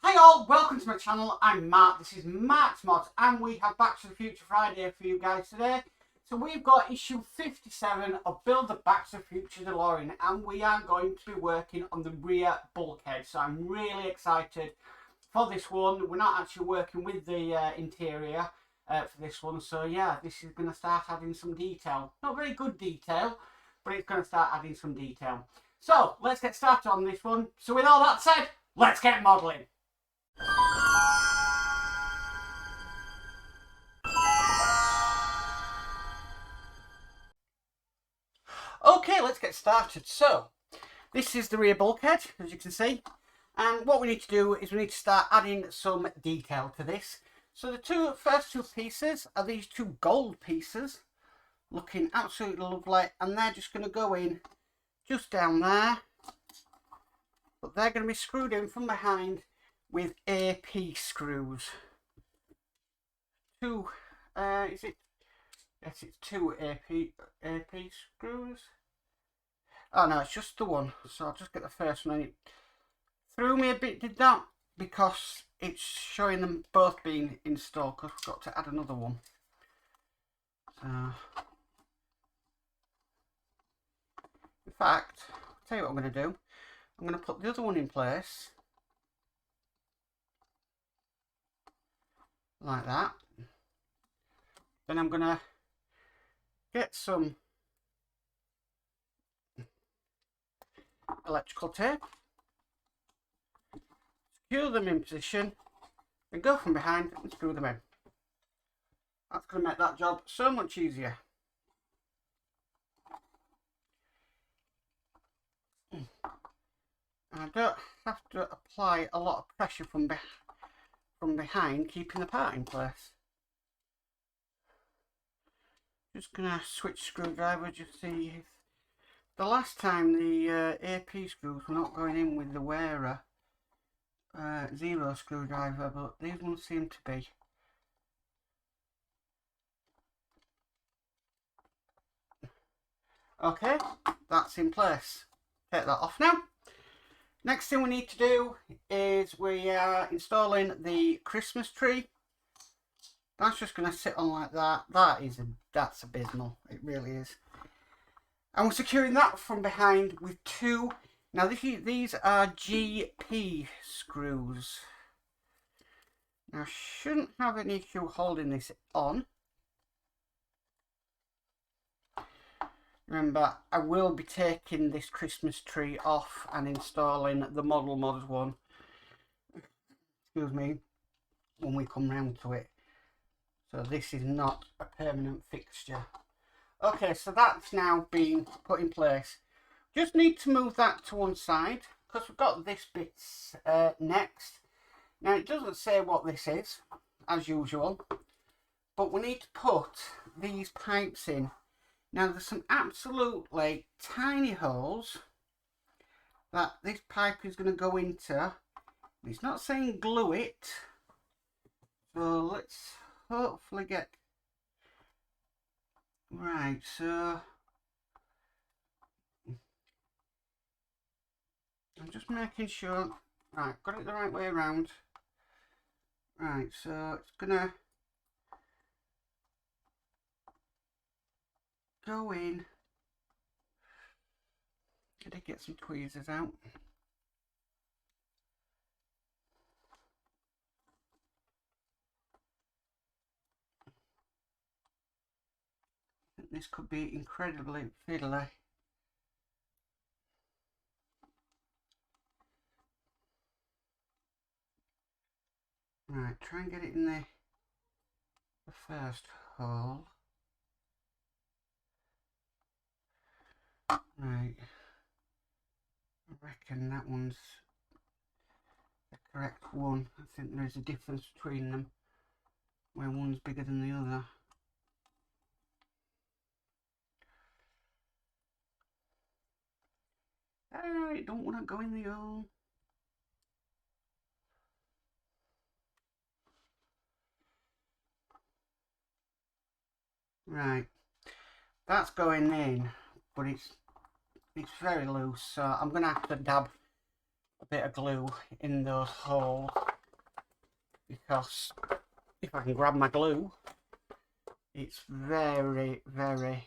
Hi all, welcome to my channel. I'm Mark, this is Mark's Mods, and we have Back to the Future Friday for you guys today. So we've got issue 57 of Build the Back to the Future Delorean, and we are going to be working on the rear bulkhead. So I'm really excited for this one. We're not actually working with the interior for this one, so yeah, this is going to start adding some detail. Not very good detail, but it's going to start adding some detail. So let's get started on this one. So with all that said, let's get modelling. Okay, let's get started. So, this is the rear bulkhead, as you can see. And what we need to do is we need to start adding some detail to this. So the first two pieces are these two gold pieces, looking absolutely lovely. And they're just going to go in just down there. But they're going to be screwed in from behind with AP screws. Yes, it's two AP screws. Oh no, it's just the one. So I'll just get the first one. It threw me a bit, did that, because it's showing them both being installed, because we've got to add another one. So, in fact, I'll tell you what I'm going to do. I'm going to put the other one in place, like that. Then I'm going to get some electrical tape, secure them in position, and go from behind and screw them in. That's going to make that job so much easier. And I don't have to apply a lot of pressure from behind, keeping the part in place. Just going to switch screwdriver, just see if the last time the AP screws were not going in with the wearer zero screwdriver, but these ones seem to be. Okay, that's in place. Take that off now. Next thing we need to do is we are installing the Christmas tree. That's just going to sit on like that. That's abysmal. It really is. And we're securing that from behind with two. Now these are GP screws. Now I shouldn't have an issue holding this on. Remember, I will be taking this Christmas tree off and installing the Modz one. Excuse me, when we come round to it. So this is not a permanent fixture. Okay, so that's now been put in place. Just need to move that to one side because we've got this bit next. Now it doesn't say what this is, as usual, but we need to put these pipes in. Now there's some absolutely tiny holes that this pipe is going to go into. It's not saying glue it, so let's hopefully get right. So I'm just making sure. Right, got it the right way around. Right, so it's gonna go in. I did get some tweezers out. I think this could be incredibly fiddly. Right, try and get it in the first hole. Right, I reckon that one's the correct one. I think there is a difference between them, where one's bigger than the other. I don't want to go in the hole. Right, that's going in, but it's very loose, so I'm going to have to dab a bit of glue in those holes, because if I can grab my glue, it's very, very,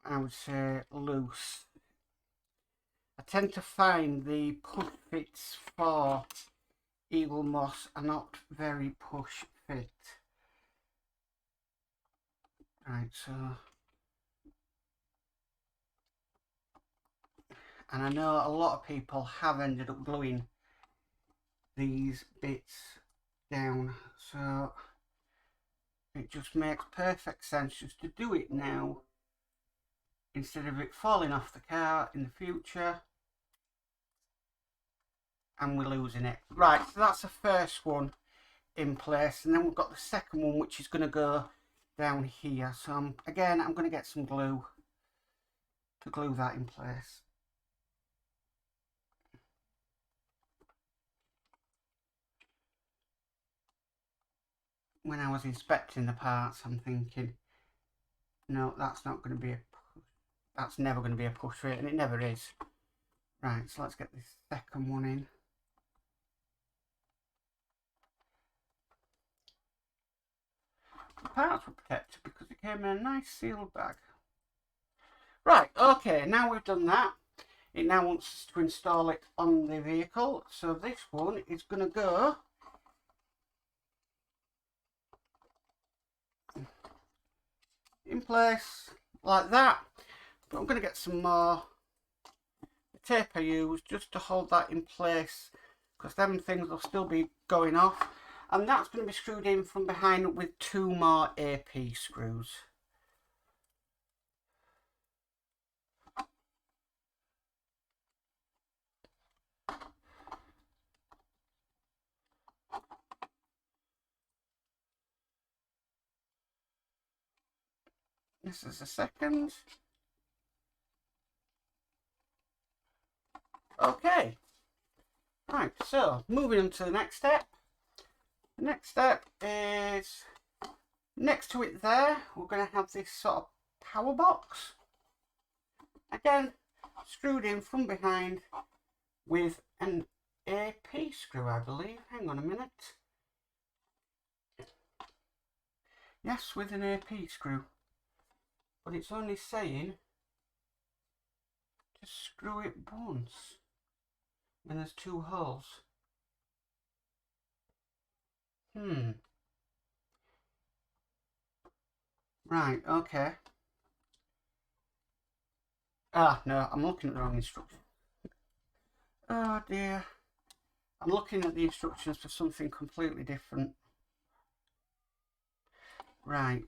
I would say, loose. I tend to find the push fits for Eagle Moss are not very push fit. Right, so, and I know a lot of people have ended up gluing these bits down, so it just makes perfect sense just to do it now instead of it falling off the car in the future and we're losing it. Right, so that's the first one in place, and then we've got the second one, which is going to go down here. So I'm going to get some glue to glue that in place. When I was inspecting the parts, I'm thinking, no, that's not going to be that's never going to be a push fit, and it never is. Right, so let's get this second one in. The parts were protected because it came in a nice sealed bag. Right, okay, now we've done that, it now wants us to install it on the vehicle. So this one is going to go in place like that. But I'm going to get some more tape I use just to hold that in place, because them things will still be going off. And that's going to be screwed in from behind with 2 more AP screws. This is a second. Okay. Right, so moving on to the next step. The next step is next to it there, we're going to have this sort of power box. Again, screwed in from behind with an AP screw, I believe. Hang on a minute. Yes, with an AP screw. But it's only saying to screw it once when there's 2 holes. Right, okay. Ah, no, I'm looking at the wrong instruction. Oh dear. I'm looking at the instructions for something completely different. Right.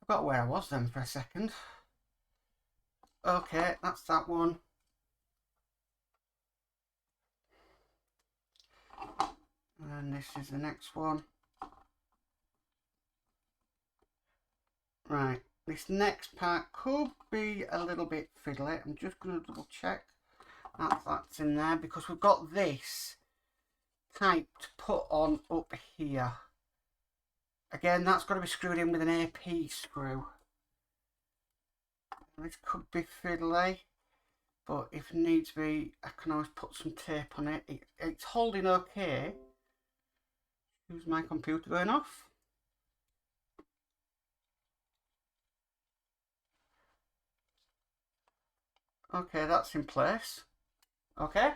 Forgot where I was then for a second. Okay, that's that one. And this is the next one. Right, this next part could be a little bit fiddly. I'm just going to double check that that's in there, because we've got this type to put on up here. Again, that's got to be screwed in with an AP screw. This could be fiddly, but if needs be, I can always put some tape on it. It's holding okay. Is my computer going off? Okay, that's in place. Okay,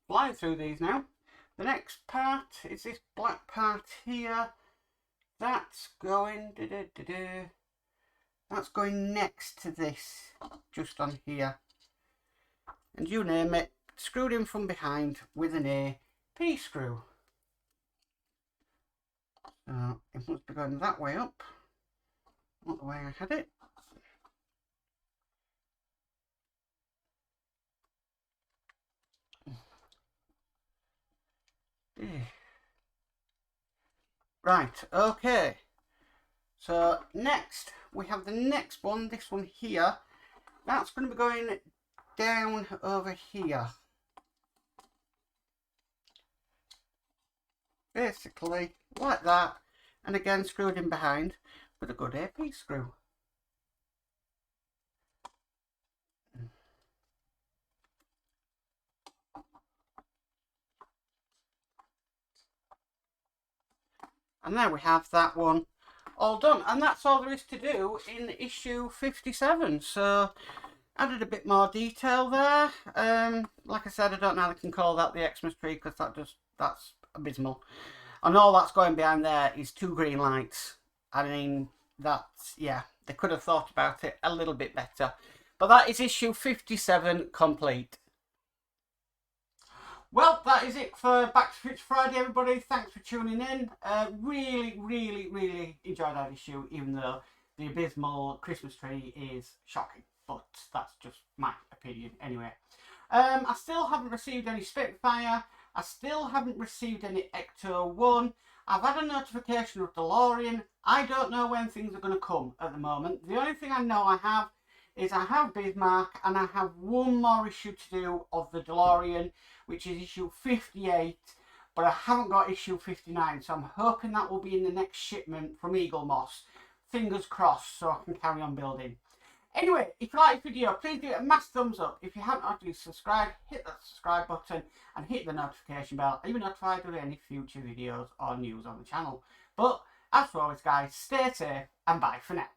flying through these now. The next part is this black part here. That's going that's going next to this, just on here. And you name it, screwed in from behind with an AP screw. So it must be going that way up, not the way I had it. Right, okay. So next we have the next one, this one here. That's going to be going down over here. Basically like that, and again screwed in behind with a good AP screw. And there we have that one all done. And that's all there is to do in issue 57. So added a bit more detail there. Like I said, I don't know how they can call that the Xmas tree, because that's abysmal. And all that's going behind there is 2 green lights. I mean, that's, yeah, they could have thought about it a little bit better. But that is issue 57 complete. Well, that is it for Back to Future Friday, everybody. Thanks for tuning in. Really, really, really enjoyed that issue, even though the abysmal Christmas tree is shocking. But that's just my opinion anyway. I still haven't received any Spitfire. I still haven't received any Ecto 1. I've had a notification of Delorean. I don't know when things are going to come at the moment. The only thing I know I have is I have Bismarck, and I have one more issue to do of the Delorean, which is issue 58, but I haven't got issue 59, so I'm hoping that will be in the next shipment from Eagle Moss. Fingers crossed, so I can carry on building. Anyway, if you like the video, please give it a massive thumbs up. If you haven't already subscribed, hit that subscribe button and hit the notification bell. Are you notified of any future videos or news on the channel? But as always, guys, stay safe and bye for now.